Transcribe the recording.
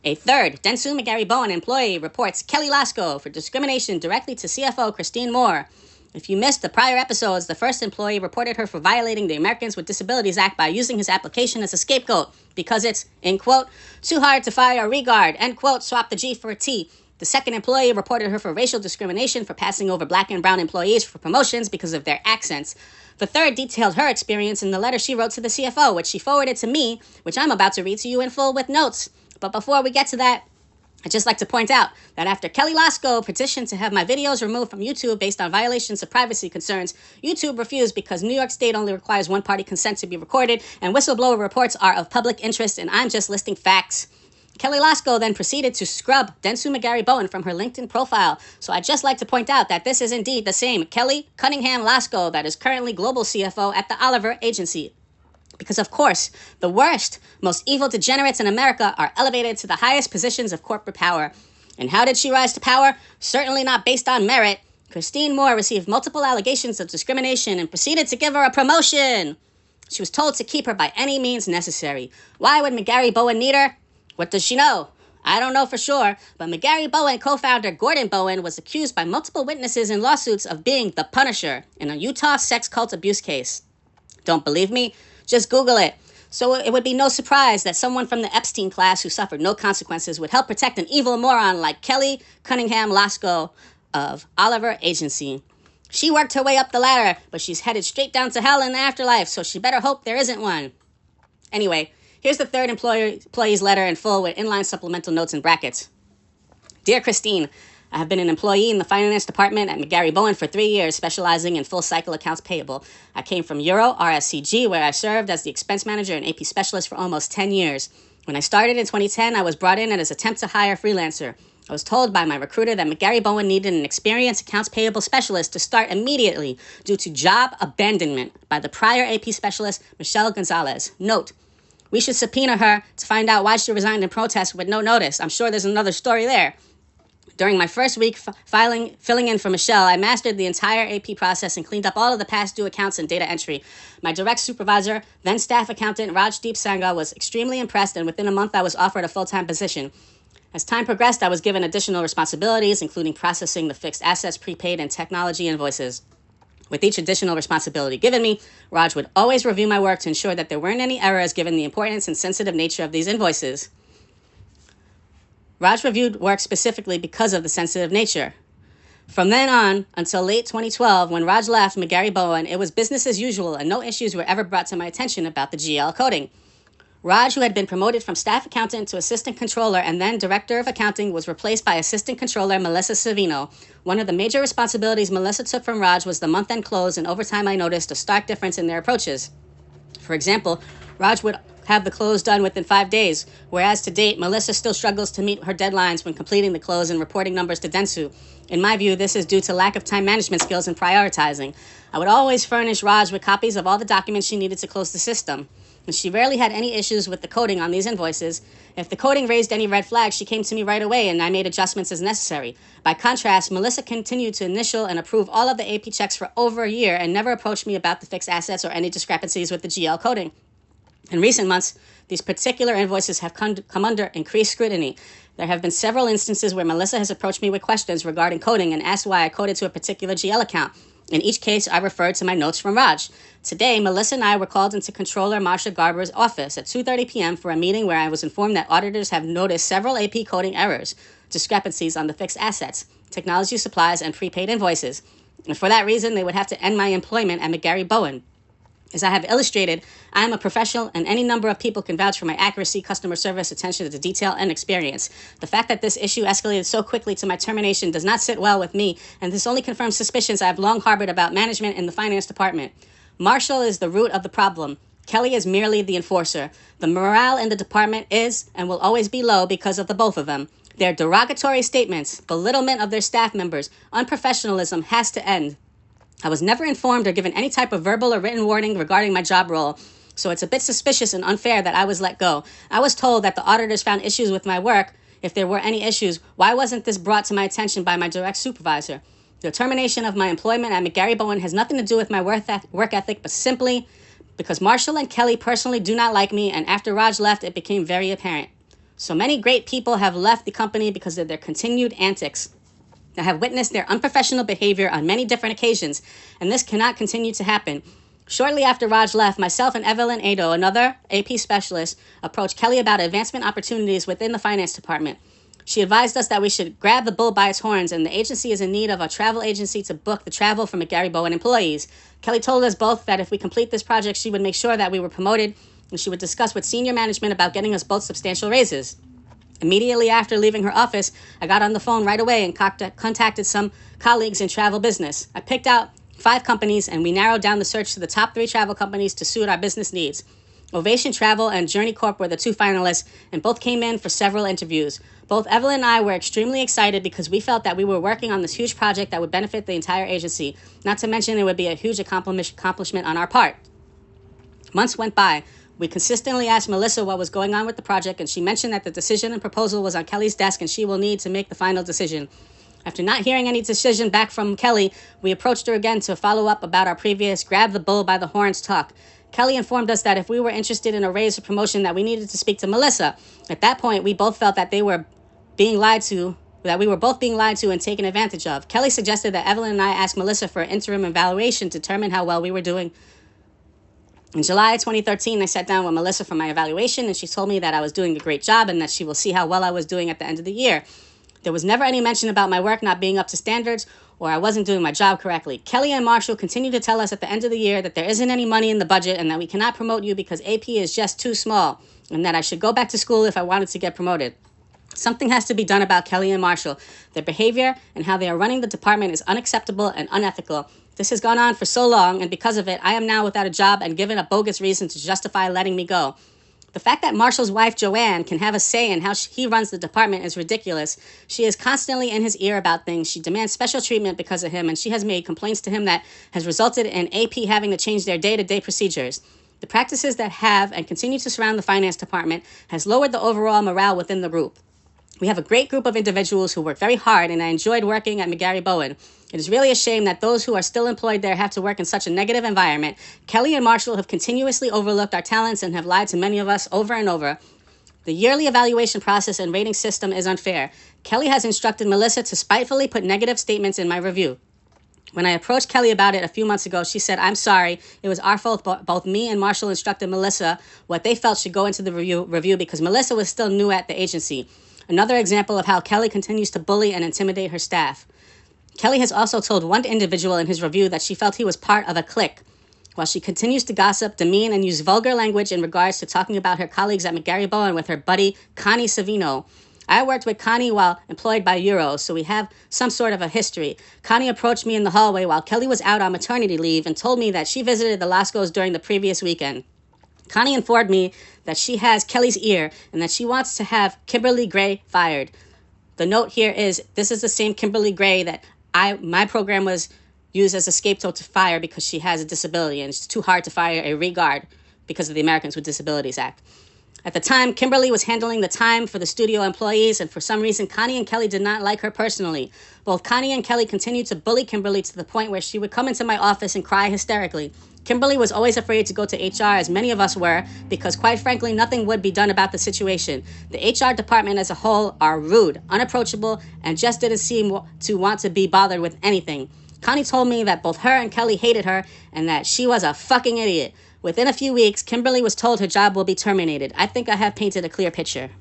A third Dentsu McGarryBowen employee reports Kelly-Losko for discrimination directly to CFO Christine Moore. If you missed the prior episodes, the first employee reported her for violating the Americans with Disabilities Act by using his application as a scapegoat because it's, in quote, too hard to fire regard, end quote, swap the G for a T. The second employee reported her for racial discrimination for passing over black and brown employees for promotions because of their accents. The third detailed her experience in the letter she wrote to the CFO, which she forwarded to me, which I'm about to read to you in full with notes. But before we get to that, I'd just like to point out that after Kelly-Losko petitioned to have my videos removed from YouTube based on violations of privacy concerns, YouTube refused because New York State only requires one-party consent to be recorded, and whistleblower reports are of public interest, and I'm just listing facts. Kelly-Losko then proceeded to scrub Dentsu McGarryBowen from her LinkedIn profile, so I'd just like to point out that this is indeed the same Kelly Cunningham-Losko that is currently global CFO at the Oliver Agency. Because, of course, the worst, most evil degenerates in America are elevated to the highest positions of corporate power. And how did she rise to power? Certainly not based on merit. Christine Moore received multiple allegations of discrimination and proceeded to give her a promotion. She was told to keep her by any means necessary. Why would McGarryBowen need her? What does she know? I don't know for sure, but McGarryBowen co-founder Gordon Bowen was accused by multiple witnesses in lawsuits of being the Punisher in a Utah sex cult abuse case. Don't believe me? Just Google it. So it would be no surprise that someone from the Epstein class who suffered no consequences would help protect an evil moron like Kelly Cunningham-Losko of Oliver Agency. She worked her way up the ladder, but she's headed straight down to hell in the afterlife, so she better hope there isn't one. Anyway, here's the third employee's letter in full with inline supplemental notes and brackets. Dear Christine, I have been an employee in the finance department at McGarryBowen for 3 years, specializing in full cycle accounts payable. I came from Euro RSCG, where I served as the expense manager and AP specialist for almost 10 years. When I started in 2010, I was brought in as an attempt to hire freelancer. I was told by my recruiter that McGarryBowen needed an experienced accounts payable specialist to start immediately due to job abandonment by the prior AP specialist, Michelle Gonzalez. Note, we should subpoena her to find out why she resigned in protest with no notice. I'm sure there's another story there. During my first week filling in for Michelle, I mastered the entire AP process and cleaned up all of the past due accounts and data entry. My direct supervisor, then staff accountant Rajdeep Sangha, was extremely impressed, and within a month I was offered a full-time position. As time progressed, I was given additional responsibilities, including processing the fixed assets, prepaid, and technology invoices. With each additional responsibility given me, Raj would always review my work to ensure that there weren't any errors given the importance and sensitive nature of these invoices. Raj reviewed work specifically because of the sensitive nature. From then on, until late 2012, when Raj left McGarryBowen, it was business as usual and no issues were ever brought to my attention about the GL coding. Raj, who had been promoted from staff accountant to assistant controller and then director of accounting, was replaced by assistant controller Melissa Savino. One of the major responsibilities Melissa took from Raj was the month-end close, and over time I noticed a stark difference in their approaches. For example, Raj would have the close done within 5 days, whereas to date, Melissa still struggles to meet her deadlines when completing the close and reporting numbers to Dentsu. In my view, this is due to lack of time management skills and prioritizing. I would always furnish Raj with copies of all the documents she needed to close the system, and she rarely had any issues with the coding on these invoices. If the coding raised any red flags, she came to me right away and I made adjustments as necessary. By contrast, Melissa continued to initial and approve all of the AP checks for over a year and never approached me about the fixed assets or any discrepancies with the GL coding. In recent months, these particular invoices have come under increased scrutiny. There have been several instances where Melissa has approached me with questions regarding coding and asked why I coded to a particular GL account. In each case, I referred to my notes from Raj. Today, Melissa and I were called into Controller Marsha Garber's office at 2:30 p.m. for a meeting where I was informed that auditors have noticed several AP coding errors, discrepancies on the fixed assets, technology supplies, and prepaid invoices. And for that reason, they would have to end my employment at McGarryBowen. As I have illustrated, I am a professional and any number of people can vouch for my accuracy, customer service, attention to detail, and experience. The fact that this issue escalated so quickly to my termination does not sit well with me, and this only confirms suspicions I have long harbored about management in the finance department. Marshall is the root of the problem. Kelly is merely the enforcer. The morale in the department is and will always be low because of the both of them. Their derogatory statements, belittlement of their staff members, unprofessionalism has to end. I was never informed or given any type of verbal or written warning regarding my job role, so it's a bit suspicious and unfair that I was let go. I was told that the auditors found issues with my work. If there were any issues, why wasn't this brought to my attention by my direct supervisor? The termination of my employment at McGarryBowen has nothing to do with my work ethic, but simply because Marshall and Kelly personally do not like me, and after Raj left, it became very apparent. So many great people have left the company because of their continued antics. I have witnessed their unprofessional behavior on many different occasions, and this cannot continue to happen. Shortly after Raj left, myself and Evelyn Ado, another AP specialist, approached Kelly about advancement opportunities within the finance department. She advised us that we should grab the bull by its horns, and the agency is in need of a travel agency to book the travel for McGarryBowen employees. Kelly told us both that if we complete this project, she would make sure that we were promoted, and she would discuss with senior management about getting us both substantial raises. Immediately after leaving her office, I got on the phone right away and contacted some colleagues in travel business. I picked out 5 companies, and we narrowed down the search to the top 3 travel companies to suit our business needs. Ovation Travel and Journey Corp were the 2 finalists, and both came in for several interviews. Both Evelyn and I were extremely excited because we felt that we were working on this huge project that would benefit the entire agency, not to mention it would be a huge accomplishment on our part. Months went by. We consistently asked Melissa what was going on with the project, and she mentioned that the decision and proposal was on Kelly's desk and she will need to make the final decision. After not hearing any decision back from Kelly, we approached her again to follow up about our previous grab the bull by the horns talk. Kelly informed us that if we were interested in a raise or promotion, that we needed to speak to Melissa. At that point, we both felt that we were both being lied to and taken advantage of. Kelly suggested that Evelyn and I ask Melissa for an interim evaluation to determine how well we were doing. In July 2013, I sat down with Melissa for my evaluation, and she told me that I was doing a great job and that she will see how well I was doing at the end of the year. There was never any mention about my work not being up to standards or I wasn't doing my job correctly. Kelly and Marshall continue to tell us at the end of the year that there isn't any money in the budget and that we cannot promote you because AP is just too small, and that I should go back to school if I wanted to get promoted. Something has to be done about Kelly and Marshall. Their behavior and how they are running the department is unacceptable and unethical. This has gone on for so long, and because of it, I am now without a job and given a bogus reason to justify letting me go. The fact that Marshall's wife, Joanne, can have a say in how he runs the department is ridiculous. She is constantly in his ear about things. She demands special treatment because of him, and she has made complaints to him that has resulted in AP having to change their day-to-day procedures. The practices that have and continue to surround the finance department has lowered the overall morale within the group. We have a great group of individuals who work very hard, and I enjoyed working at McGarryBowen. It is really a shame that those who are still employed there have to work in such a negative environment. Kelly and Marshall have continuously overlooked our talents and have lied to many of us over and over. The yearly evaluation process and rating system is unfair. Kelly has instructed Melissa to spitefully put negative statements in my review. When I approached Kelly about it a few months ago, she said, "I'm sorry. It was our fault. Both me and Marshall instructed Melissa what they felt should go into the review because Melissa was still new at the agency." Another example of how Kelly continues to bully and intimidate her staff. Kelly has also told one individual in his review that she felt he was part of a clique, while she continues to gossip, demean, and use vulgar language in regards to talking about her colleagues at McGarryBowen with her buddy Connie Savino. I worked with Connie while employed by Euro, so we have some sort of a history. Connie approached me in the hallway while Kelly was out on maternity leave and told me that she visited the Loskos during the previous weekend. Connie informed me that she has Kelly's ear and that she wants to have Kimberly Gray fired. The note here is, this is the same Kimberly Gray that my program was used as a scapegoat to fire because she has a disability, and it's too hard to fire a regard because of the Americans with Disabilities Act. At the time, Kimberly was handling the time for the studio employees, and for some reason, Connie and Kelly did not like her personally. Both Connie and Kelly continued to bully Kimberly to the point where she would come into my office and cry hysterically. Kimberly was always afraid to go to HR, as many of us were, because quite frankly, nothing would be done about the situation. The HR department as a whole are rude, unapproachable, and just didn't seem to want to be bothered with anything. Connie told me that both her and Kelly hated her and that she was a fucking idiot. Within a few weeks, Kimberly was told her job will be terminated. I think I have painted a clear picture.